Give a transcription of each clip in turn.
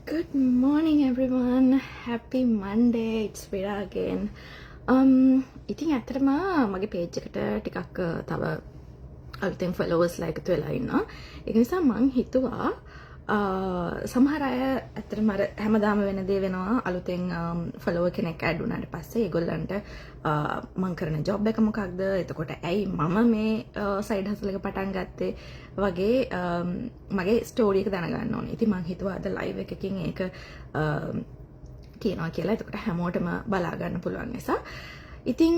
Good morning everyone. Happy Monday. It's Vera again. ඉතින් ඇත්තටම මගේ page එකට ටිකක් තව අලුතෙන් followers ලා එකතු වෙලා ඉන්නවා. ඒක නිසා මං හිතුවා සමහර අය ඇත්තටම අර හැමදාම වෙන දේ වෙනවා අලුතෙන් follower කෙනෙක් add වුණාට පස්සේ ඒගොල්ලන්ට මං කරන job එක මොකක්ද? එතකොට ඇයි මම මේ side hustle එක පටන් ගත්තේ වගේ මගේ story එක දැනගන්න ඕනේ. ඉතින් මං හිතුවා අද live එකකින් ඒක කියනවා කියලා. එතකොට හැමෝටම බලා ගන්න පුළුවන් නිසා. ඉතින්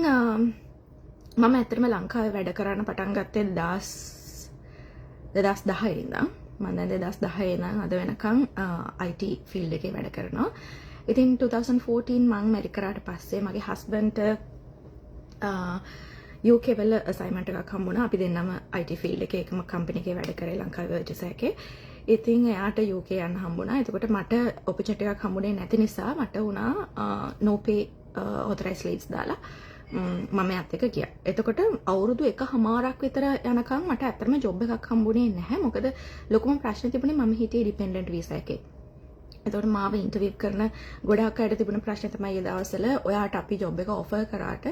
මම ඇත්තටම ලංකාවේ වැඩ කරන්න පටන් ගත්තේ 2010 ඉඳන්. මම දැන් 2010 ඉඳන් අද වෙනකන් IT field එකේ වැඩ කරනවා. ඉතින් 2014 මම මැරි කරාට පස්සේ මගේ husband UK වල assignment එකක් හම්බුණා. අපි දෙන්නම IT field එකේ එකම company එකේ වැඩ කරේ ලංකාවේ Vergis එකේ. ඉතින් එයාට UK යන්න හම්බුණා. එතකොට මට opportunity එකක් හම්බුනේ නැති නිසා මට වුණා no pay authorized leaves දාලා මම යත් එක ගියා. එතකොට අවුරුදු 1.5ක් විතර යනකම් මට ඇත්තටම ජොබ් එකක් හම්බුනේ නැහැ. මොකද ලොකුම ප්‍රශ්නේ තිබුණේ මම හිටියේ ඩිපෙන්ඩන්ට් වීසා එකේ. එතකොට මාව ඉන්ටර්විව් කරන ගොඩාක් අයට තිබුණ ප්‍රශ්නේ තමයි ඒ දවස්වල ඔයාට අපි ජොබ් එක ඔෆර් කරාට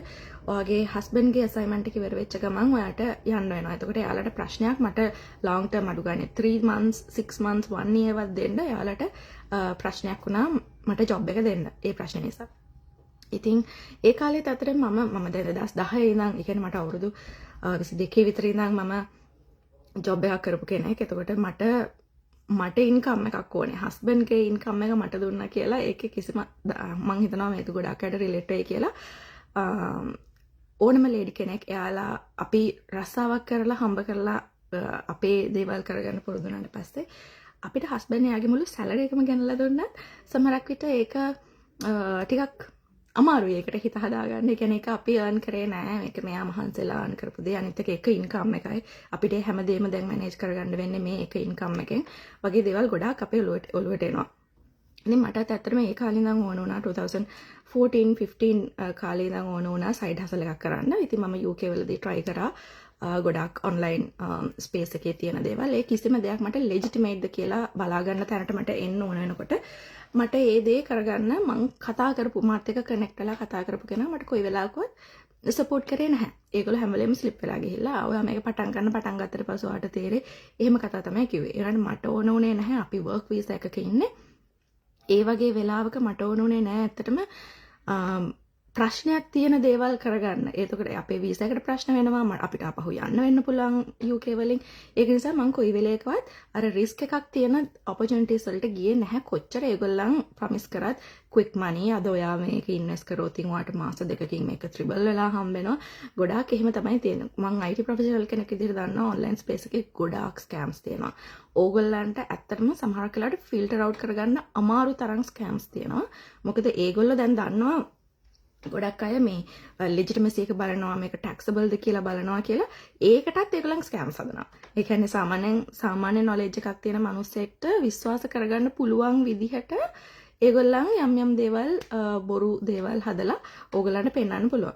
ඔයාගේ හස්බන්ඩ් ගේ අසයින්මන්ට් එක ඉවර වෙච්ච ගමන් ඔයාට යන්න වෙනවා. එතකොට එයාලට ප්‍රශ්නයක් මට long term අඩු ගන්න 3 months 6 months 1 year වත් දෙන්න එයාලට ප්‍රශ්නයක් වුණා මට ජොබ් එක දෙන්න. ඒ ප්‍රශ්නේ නිසා. ඉතින් ඒ කාලේත් අතර මම දැන් 2010 ඉඳන් ඒ කියන්නේ මට අවුරුදු 22 විතර ඉඳන් මම ජොබ් එකක් කරපු කෙනෙක්. එතකොට මට ඉන්කම් එකක් ඕනේ. හස්බන්ඩ් ගේ ඉන්කම් එක මට දුන්නා කියලා ඒකේ කිසිම මම හිතනවා මේක ගොඩක් අයට රිලේට් වෙයි කියලා. ඕනම ලේඩි කෙනෙක් එයාලා අපි රස්සාවක් කරලා හම්බ කරලා අපේ දේවල් කරගන්න පුරුදු වුණාට පස්සේ අපිට හස්බන්ඩ් එයාගේ මුළු සැලරි එකම ගෙනලා දුන්නත් සමහරක් විට ඒක ටිකක් අමාරුයි ඒකට හිත හදාගන්න. ඒ කියන්නේ ඒක අපි earn කරේ නෑ. මේක මෙයා මහන්සිලා earn කරපු දේ. අනිත් එක ඉන්කම් එකයි. අපිට හැමදේම දැන් මැනේජ් කරගන්න වෙන්නේ මේ එක ඉන්කම් එකෙන්. වගේ දේවල් ගොඩාක් අපේ ඔළුවට එනවා. ඉතින් මටත් ඇත්තටම ඒ කාලේ ඉඳන් ඕන වුණා 2014 15 කාලේ ඉඳන් ඕන වුණා side hustle එකක් කරන්න. ඉතින් මම UK වලදී try කරා ගොඩාක් online space එකේ තියෙන දේවල්. ඒ කිසිම දෙයක් මට legitimate ද කියලා බලා ගන්න තැනට මට එන්න ඕන වෙනකොට මට ඒ දේ කරගන්න මං කතා කරපු මාත් එක්ක කනෙක්ට් වෙලා කතා කරපු කෙනා මට කොයි වෙලාවකවත් සපෝට් කරේ නැහැ. ඒගොල්ලෝ හැම වෙලේම ස්ලිප් වෙලා ගිහිල්ලා ඔයා මේක පටන් ගත්තට පස්සේ ඔයාට තේරෙයි එහෙම කතා තමයි කිව්වේ. ඒ වුණාට මට ඕන උනේ නැහැ. අපි work visa එකක ඉන්නේ. ඒ වගේ වෙලාවක මට ඕන උනේ නැහැ ඇත්තටම ප්‍රශ්නයක් තියෙන දේවල් කරගන්න. එතකොට අපේ වීසා එකට ප්‍රශ්න වෙනවා. අපිට අපහු යන්න වෙන්න පුළුවන් UK වලින්. ඒක නිසා මම කොයි වෙලේකවත් අර රිස්ක් එකක් තියෙන opportunities වලට ගියේ නැහැ. කොච්චර ඒගොල්ලන් ප්‍රොමිස් කරත් quick money අද ඔයා මේක ඉන්වෙස්ට් කරොත් ඉතින් ඔයාට මාස දෙකකින් මේක ත්‍රිබල් වෙලා හම්බ වෙනවා. ගොඩාක් එහෙම තමයි තියෙන්නේ. මම IT professional කෙනෙක් විදිහට දන්නවා online space එකේ ගොඩාක් scams තියෙනවා. ඕගොල්ලන්ට ඇත්තටම සමහර වෙලාවට filter out කරගන්න අමාරු තරම් scams තියෙනවා. මොකද ඒගොල්ලෝ දැන් දන්නවා ගොඩක් අය මේ legitimacy එක බලනවා මේක taxable ද කියලා බලනවා කියලා ඒකටත් ඒගොල්ලන් scams හදනවා. ඒ කියන්නේ සාමාන්‍ය knowledge එකක් තියෙන මිනිස්සෙක්ට විශ්වාස කරගන්න පුළුවන් විදිහට ඒගොල්ලන් යම් දේවල් බොරු දේවල් හදලා ඕගොල්ලන්ට පෙන්වන්න පුළුවන්.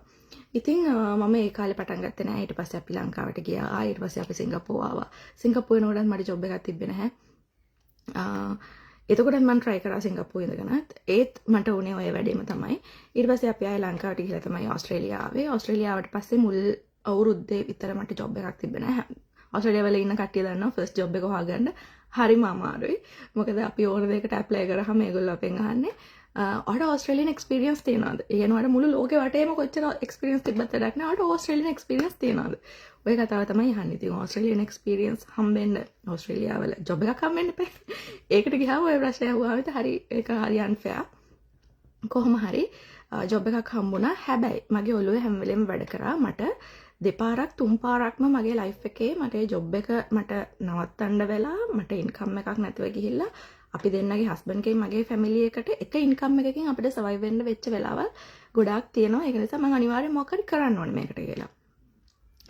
ඉතින් මම ඒ කාලේ පටන් ගත්තේ නෑ. ඊට පස්සේ අපි ලංකාවට ගියා. ඊට පස්සේ අපි සිංගප්පූරු ආවා. සිංගප්පූරු යනකොටත් මට ජොබ් එකක් තිබ්බේ නැහැ. එතකොට මම try කරා සිංගප්පූරු ඉඳගෙනත් ඒත් මට උනේ ඔය වැඩේම තමයි. ඊට පස්සේ අපි ආයේ ලංකාවට ගිහලා තමයි ඕස්ට්‍රේලියාව ආවේ. ඕස්ට්‍රේලියාවට පස්සේ මුල් අවුරුද්දේ විතර මට ජොබ් එකක් තිබ්බේ නැහැ. ඕස්ට්‍රේලියාව වල ඉන්න කට්ටිය දන්නවා ෆස්ට් ජොබ් එක හොයාගන්න හරිම අමාරුයි. මොකද අපි ඕන දෙයකට ඇප්ලයි කරාම ඒගොල්ලෝ අපෙන් අහන්නේ ඔයාට ඕස්ට්‍රේලියන් එක්ස්පීරියන්ස් තියෙනවද? ඒ කියන්නේ ඔයාට මුළු ලෝකෙ වටේම කොච්චර එක්ස්පීරියන්ස් තිබ්බත් වැඩක් නෑ. ඔයාට ඕස්ට්‍රේලියන් එක්ස්පීරියන්ස් තියෙනවද? ඔය කතාව තමයි අහන්නේ. ඉතින් ඕස්ට්‍රේලියන් එක්ස්පීරියන්ස් හම්බෙන්න ඕස්ට්‍රේලියාවල ජොබ් එකක් හම්බෙන්න බෑ. ඒකට ගියාම ඔය ප්‍රශ්නය අහුවාම හරි ඒක හරි unfair. කොහොම හරි ජොබ් එකක් හම්බුණා. හැබැයි මගේ ඔළුවේ හැම වෙලෙම වැඩ කරා මට දෙපාරක් තුන් පාරක්ම මගේ ලයිෆ් එකේ මගේ ජොබ් එක මට නවත්තන්න වෙලා මට ඉන්කම් එකක් නැතුව ගිහිල්ලා අපි දෙන්නගේ හස්බන්ඩ් ගේ මගේ ෆැමිලි එකට එක ඉන්කම් එකකින් අපිට සර්වයිව් වෙන්න වෙච්ච වෙලාවල් ගොඩාක් තියෙනවා. ඒක නිසා මම අනිවාර්යෙන්ම මොකක් හරි කරන්න ඕනේ මේකට කියලා.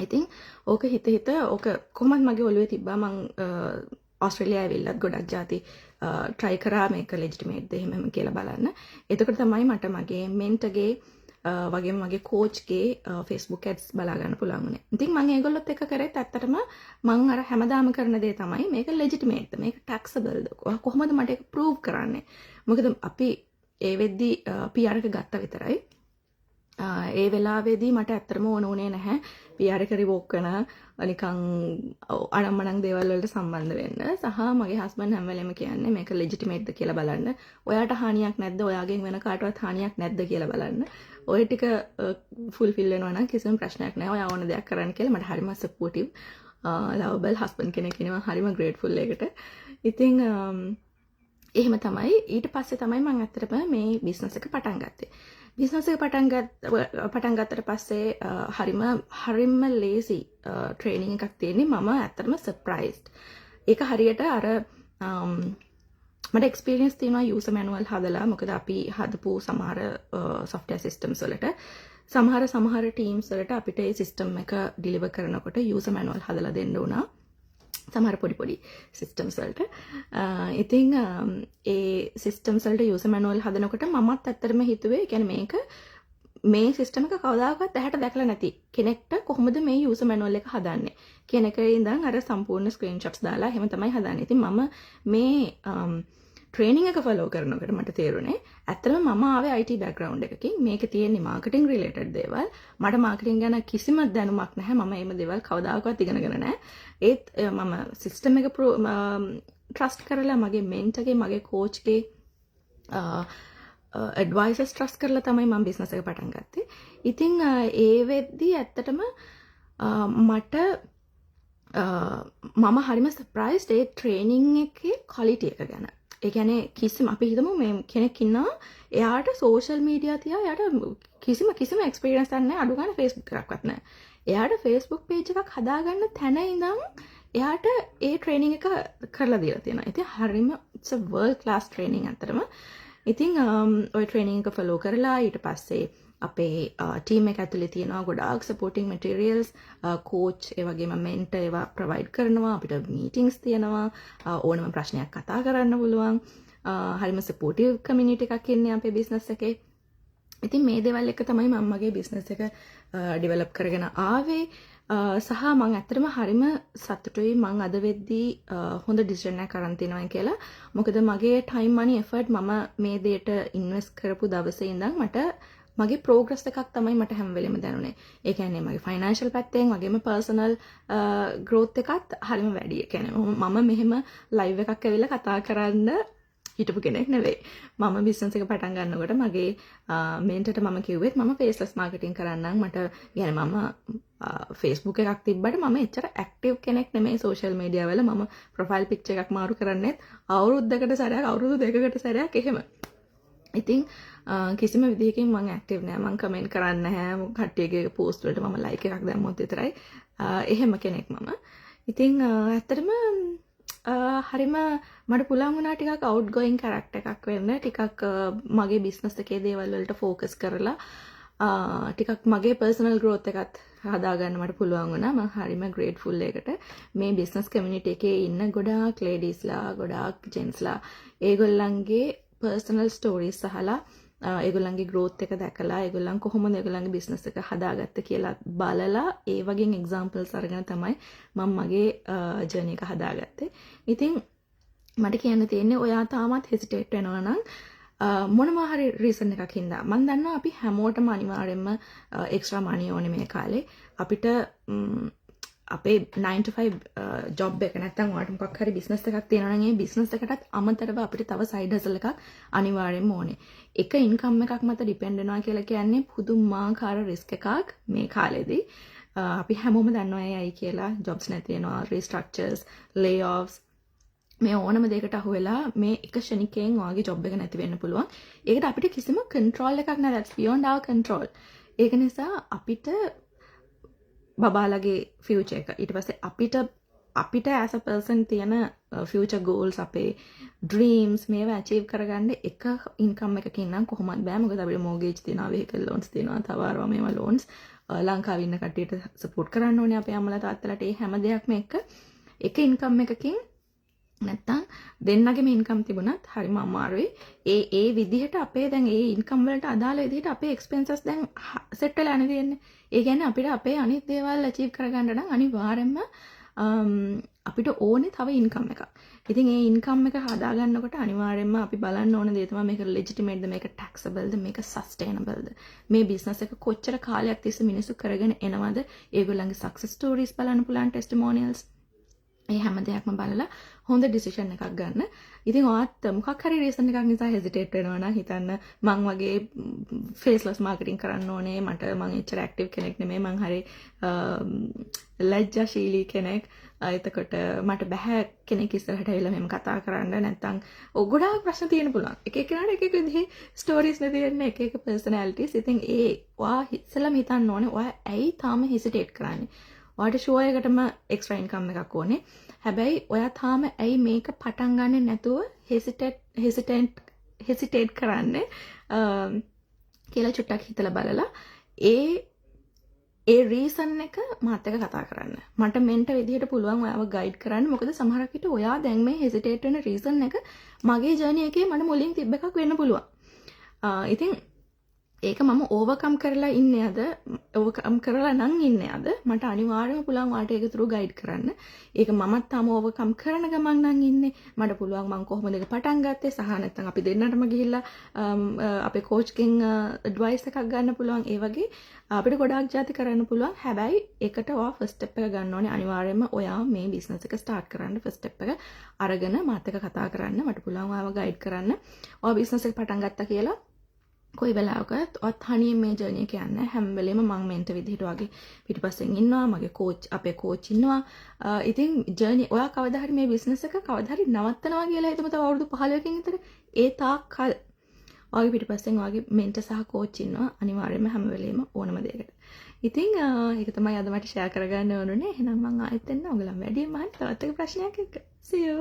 ඉතින් ඕක හිත ඕක කොහොමද මගේ ඔළුවේ තිබ්බා. මං ඕස්ට්‍රේලියාවේ ඇවිල්ලත් ගොඩක් ಜಾති try කරා මේක legitimate ද එහෙම කියලා බලන්න. එතකොට තමයි මට මගේ මෙන්ටර්ගේ වගේම මගේ කෝච්ගේ Facebook ads බලා ගන්න පුළුවන් වුණේ. ඉතින් මම ඒගොල්ලොත් එක්ක කරේත් ඇත්තටම මම අර හැමදාම කරන දේ තමයි මේක legitimate මේක taxable කොහොමද මට ඒක prove කරන්නේ. මොකද අපි ඒ වෙද්දි PR එක ගත්ත විතරයි. ඒ වෙලාවේදී මට ඇත්තටම ඕන උනේ නැහැ PR එක රිවෝක් කරන නිකන් අනම්මනම් දේවල් වලට සම්බන්ධ වෙන්න. සහ මගේ හස්බන්ඩ් හැම වෙලෙම කියන්නේ මේක legitimate ද කියලා බලන්න. ඔයාට හානියක් නැද්ද? ඔයාගෙන් වෙන කාටවත් හානියක් නැද්ද කියලා බලන්න. ඔය ටික fulfill වෙනවා නම් කිසිම ප්‍රශ්නයක් නැහැ. ඔයා ඕන දෙයක් කරන්න කියලා මට හරිම supportive lovable husband කෙනෙක් ඉන්නවා. හරිම grateful ඒකට. ඉතින් එහෙම තමයි ඊට පස්සේ තමයි මම ඇත්තටම මේ බිස්නස් එක පටන් ගත්තේ. බිස්නස් එක පටන් ගත්තට පස්සේ හරිම ලේසි ට්‍රේනින් එකක් තියෙන්නේ. මම ඇත්තටම සර්ප්‍රයිස්ඩ්. ඒක හරියට අර මට එක්ස්පීරියන්ස් තියෙනවා යූසර් මැනුවල් හදලා. මොකද අපි හදපු සමහර software systems වලට සමහර teams වලට අපිට ඒ system එක deliver කරනකොට යූසර් මැනුවල් හදලා දෙන්න උනා. සමහර පොඩි සිස්ටම්ස් වලට. ඉතින් ඒ සිස්ටම්ස් වලට යූසර් මැනුවල් හදනකොට මමත් ඇත්තටම හිතුවේ කියන්නේ මේ සිස්ටම් එක කවදාකවත් ඇහැට දැකලා නැති කෙනෙක්ට කොහොමද මේ යූසර් මැනුවල් එක හදන්නේ කියන එකේ ඉඳන් අර සම්පූර්ණ ස්ක්‍රීන්ෂොට්ස් දාලා එහෙම තමයි හදන්නේ. ඉතින් මම මේ ට්‍රේනින් එක ෆලෝ කරනකොට මට තේරුණේ ඇත්තටම මම ආවේ IT බෑග්ග්‍රවුන්ඩ් එකකින්. මේක තියෙන්නේ මාකටිංగ్ රිලේටඩ් දේවල්. මට මාකටිං ගැන කිසිම දැනුමක් නැහැ. මම මේ දේවල් කවදාකවත් ඉගෙනගෙන නැහැ. ඒත් මම සිස්ටම් එක ට්‍රස්ට් කරලා මගේ මෙන්ටර්ගේ මගේ කෝච්ගේ ඇඩ්වයිසර්ස් ට්‍රස්ට් කරලා තමයි මම බිස්නස් එක පටන් ගත්තේ. ඉතින් ඒ වෙද්දී ඇත්තටම මට මම හරිම සර්ප්‍රයිස්ඩ් ඒ ට්‍රේනින් එකේ ක්වොලිටි එක ගැන. ඒ කියන්නේ කිසිම අපි හිතමු මේ කෙනෙක් ඉන්නවා එයාට සෝෂල් මීඩියා තියා එයාට කිසිම එක්ස්පීරියන්ස් එකක් නැහැ. අඩු ගන්න Facebook එකක්වත් නැහැ. එයාට Facebook page එකක් හදාගන්න තැන ඉඳන් එයාට ඒ ට්‍රේනින් එක කරලා දීලා තියෙනවා. ඉතින් හරිම it's a world class training අතරම. ඉතින් ওই ට්‍රේනින් එක ෆලෝ කරලා ඊට පස්සේ අපේ ටීම් එක ඇතුලේ තියෙනවා ගොඩාක් සපෝටිංగ్ මැටීරියල්ස්, කෝච් ඒ වගේම මෙන්ටර් ඒවා ප්‍රොවයිඩ් කරනවා. අපිට මීටින්ග්ස් තියෙනවා. ඕනම ප්‍රශ්නයක් කතා කරන්න පුළුවන්. හරිම සපෝටිව් කමියුනිටි එකක් ඉන්නේ අපේ බිස්නස් එකේ. ඉතින් මේ දේවල් එක තමයි මම මගේ බිස්නස් එක ඩෙවලොප් කරගෙන ආවේ. සහ මම ඇත්තටම හරිම සතුටුයි මම අද වෙද්දී හොඳ ඩිසිෂන් එකක් අරන් තිනවා කියලා. මොකද මගේ ටයිම් මනි එෆර්ට් මම මේ දෙයට ඉන්වෙස්ට් කරපු දවසේ ඉඳන් මට මගේ ප්‍රෝග්‍රස් එකක් තමයි මට හැම වෙලෙම දැනුනේ. ඒ කියන්නේ මගේ ෆයිනෑන්ෂල් පැත්තෙන් වගේම පර්සනල් ග්‍රෝත් එකත් හරිම වැඩි. ඒ කියන්නේ මම මෙහෙම ලයිව් එකක් ඇවිල්ලා කතා කරන්න හිටපු කෙනෙක් නෙවෙයි. මම බිස්නස් එක පටන් ගන්නකොට මගේ මෙන්ටර්ට මම කිව්වෙත් මම ෆේස්ලස් මාකටිං කරන්නම්. මට يعني මම Facebook එකක් තිබ්බට මම එච්චර ඇක්ටිව් කෙනෙක් නෙමෙයි සෝෂල් මීඩියා වල. මම ප්‍රොෆයිල් පික්චර් එකක් මාරු කරන්නේත් අවුරුද්දකට සැරයක් අවුරුදු දෙකකට සැරයක් එහෙම. ඉතින් කිසිම විදිහකින් මම ඇක්ටිව් නෑ. මම කමෙන්ට් කරන්නේ නැහැ. කට්ටියගේ පෝස්ට් වලට මම ලයික් එකක් දැම්මොත් විතරයි. එහෙම කෙනෙක් මම. ඉතින් ඇත්තටම හරිම මට පුළුවන් වුණා ටිකක් අවුට් ගෝයින් කැරක්ටර් එකක් වෙන්න. ටිකක් මගේ බිස්නස් එකේ දේවල් වලට ફોකස් කරලා ටිකක් මගේ පර්සනල් ග්‍රෝත් එකත් හදාගන්න මට පුළුවන් වුණා. මම හරිම ග්‍රේට්ෆුල් ඒකට. මේ බිස්නස් කමියුනිටි එකේ ඉන්න ගොඩාක් ලේඩීස්ලා ගොඩාක් ජෙන්ට්ස්ලා ඒගොල්ලන්ගේ පර්සනල් ස්ටෝරීස් අහලා ඒගොල්ලන්ගේ growth එක දැකලා ඒගොල්ලන් කොහොමද ඒගොල්ලන්ගේ business එක හදාගත්ත කියලා බලලා ඒ වගේ examples අරගෙන තමයි මම මගේ journey එක හදාගත්තේ. ඉතින් මට කියන්න තියෙන්නේ ඔයා තාමත් hesitate වෙනවා නම් මොනවා හරි reason එකක් හින්දා මම දන්නවා අපි හැමෝටම අනිවාර්යයෙන්ම extra money ඕනේ මේ කාලේ. අපිට අපේ 9 to 5 job එක නැත්නම් ඔයාලට මොකක් හරි business එකක් තියෙනවා නම් ඒ business එකටත් අමතරව අපිට තව side hustle එකක් අනිවාර්යෙන්ම ඕනේ. එක income එකක් මත depend වෙනවා කියලා කියන්නේ පුදුමාකාර risk එකක් මේ කාලෙදී. අපි හැමෝම දන්නවා ඒයි කියලා jobs නැති වෙනවා, restructures, layoffs මේ ඕනම දෙයකට අහු වෙලා මේ එක ෂණිකයෙන් ඔයාගේ job එක නැති වෙන්න පුළුවන්. ඒකට අපිට කිසිම control එකක් නැහැ. that's beyond our control. ඒක නිසා අපිට බබාලගේ ෆියුචර් එක ඊට පස්සේ අපිට as a person තියෙන ෆියුචර් goals අපේ dreams මේවා achieve කරගන්න එක income එකකින් නම් කොහොමද බෑ. මොකද අපිට mortgage තියෙනවා, vehicle loans තියෙනවා, තව අරවා මේවා loans ලංකාවේ ඉන්න කට්ටියට support කරන්න ඕනේ අපේ අම්මලා තාත්තලාට. ඒ හැම දෙයක්ම එක income එකකින් නැත්තම් දෙන්නගේම ඉන්කම් තිබුණත් හරිම අමාරුයි. ඒ විදිහට අපේ දැන් ඒ ඉන්කම් වලට අදාළ විදිහට අපේ එක්ස්පෙන්සස් දැන් සෙට් වෙලා නේ තියෙන්නේ. ඒ කියන්නේ අපිට අපේ අනිත් දේවල් අචීව් කරගන්න නම් අනිවාර්යෙන්ම අපිට ඕනේ තව ඉන්කම් එකක්. ඉතින් ඒ ඉන්කම් එක හදාගන්නකොට අනිවාර්යෙන්ම අපි බලන්න ඕන දේ තමයි මේක ලෙජිටිමේට්ද, මේක ටැක්සබල්ද, මේක සස්ටේනබල්ද. මේ බිස්නස් එක කොච්චර කාලයක් තිස්සේ මිනිස්සු කරගෙන එනවද? ඒගොල්ලන්ගේ සක්සස් ස්ටෝරීස් බලන්න පුළුවන්, ටෙස්ටිමෝනියල්ස්. ඒ හැම දෙයක්ම බලලා හොඳ ඩිසිෂන් එකක් ගන්න. ඉතින් ඔයත් මොකක් හරි රීසන් එකක් නිසා හෙසිටේට් වෙනවා නම් හිතන්න මං වගේ ෆේස්ලස් මාකටිං කරන්න ඕනේ. මං එච්චර ඇක්ටිව් කෙනෙක් නෙමෙයි. මං හරි ලැජ්ජාශීලී කෙනෙක්. එතකොට මට බෑ කෙනෙක් ඉස්සරහට ඇවිල්ලා මෙහෙම කතා කරන්න. නැත්තම් ගොඩාක් ප්‍රශ්න තියෙන්න පුළුවන්. එක එකනට එක එක විදිහේ ස්ටෝරීස් නේ තියෙන්නේ, එක එක පර්සනැලිටිස්. ඉතින් ඔයා ඉස්සෙල්ලාම හිතන්න ඕනේ ඔයා ඇයි තාම හෙසිටේට් කරන්නේ? ඔයාට ෂුවර් එකටම එක්ස්ට්‍රා ඉන්කම් එකක් ඕනේ. හැබැයි ඔයා තාම ඇයි මේක පටන් ගන්නෙ නැතුව හෙසිටේට් කරන්නේ කියලා චුට්ටක් හිතලා බලලා ඒ රීසන් එක මාත් එක්ක කතා කරන්න. මට මෙන්ට විදිහට පුළුවන් ඔයාව ගයිඩ් කරන්න. මොකද සමහරක් විට ඔයා දැන් මේ හෙසිටේට් වෙන රීසන් එක මගේ ජර්නි එකේ මට මුලින් තිබ්බ එකක් වෙන්න පුළුවන්. ඉතින් ඒක මම ඕවර්කම් කරලා ඉන්නේ අද, ඕවර්කම් කරලා නම් ඉන්නේ අද. මට අනිවාර්යයෙන්ම පුළුවන් වාට ඒක තුරු ගයිඩ් කරන්න. ඒක මමත් තාම ඕවර්කම් කරන ගමන් නම් ඉන්නේ. මට පුළුවන් මම කොහොමද ඒක පටන් ගත්තේ, සහ නැත්නම් අපි දෙන්නටම ගිහිල්ලා අපේ කෝච්ගෙන් ඇඩ්වයිස් එකක් ගන්න පුළුවන්. ඒ වගේ අපිට ගොඩාක් જાති කරන්න පුළුවන්. හැබැයි ඒකට ඔයා ෆස්ට් ස්ටෙප් එක ගන්න ඕනේ. අනිවාර්යයෙන්ම ඔයා මේ බිස්නස් එක ස්ටාර්ට් කරන්න ෆස්ට් ස්ටෙප් එක අරගෙන මාත් එක්ක කතා කරන්න. මට පුළුවන් ඔයාව ගයිඩ් කරන්න. ඔයා බිස්නස් එක පටන් ගත්තා කියලා කොයි වෙලාවකත් ඔත් තනියෙන් මේ ජර්නි එක යන්නේ. හැම වෙලෙම මම මෙන්ට විදිහට වගේ පිටිපස්සෙන් ඉන්නවා. මගේ කෝච්, අපේ කෝච් ඉන්නවා. ඉතින් ජර්නි ඔයා කවදා හරි මේ බිස්නස් එක කවදා හරි නවත්තනවා කියලා හිතමු තව අවුරුදු 15කින් විතර. ඒ තාක්කල් ඔයාගේ පිටිපස්සෙන් ඔයාගේ මෙන්ට සහ කෝච් ඉන්නවා. අනිවාර්යයෙන්ම හැම වෙලෙම ඕනම දෙයකට. ඉතින් ඒක තමයි අද මට ෂෙයා කරගන්න ඕනුනේ. එහෙනම් මම ආයෙත් එන්න ඔයගලන් වැඩියෙන් අහන්න තවත් එක ප්‍රශ්නයක් එක්ක. See you.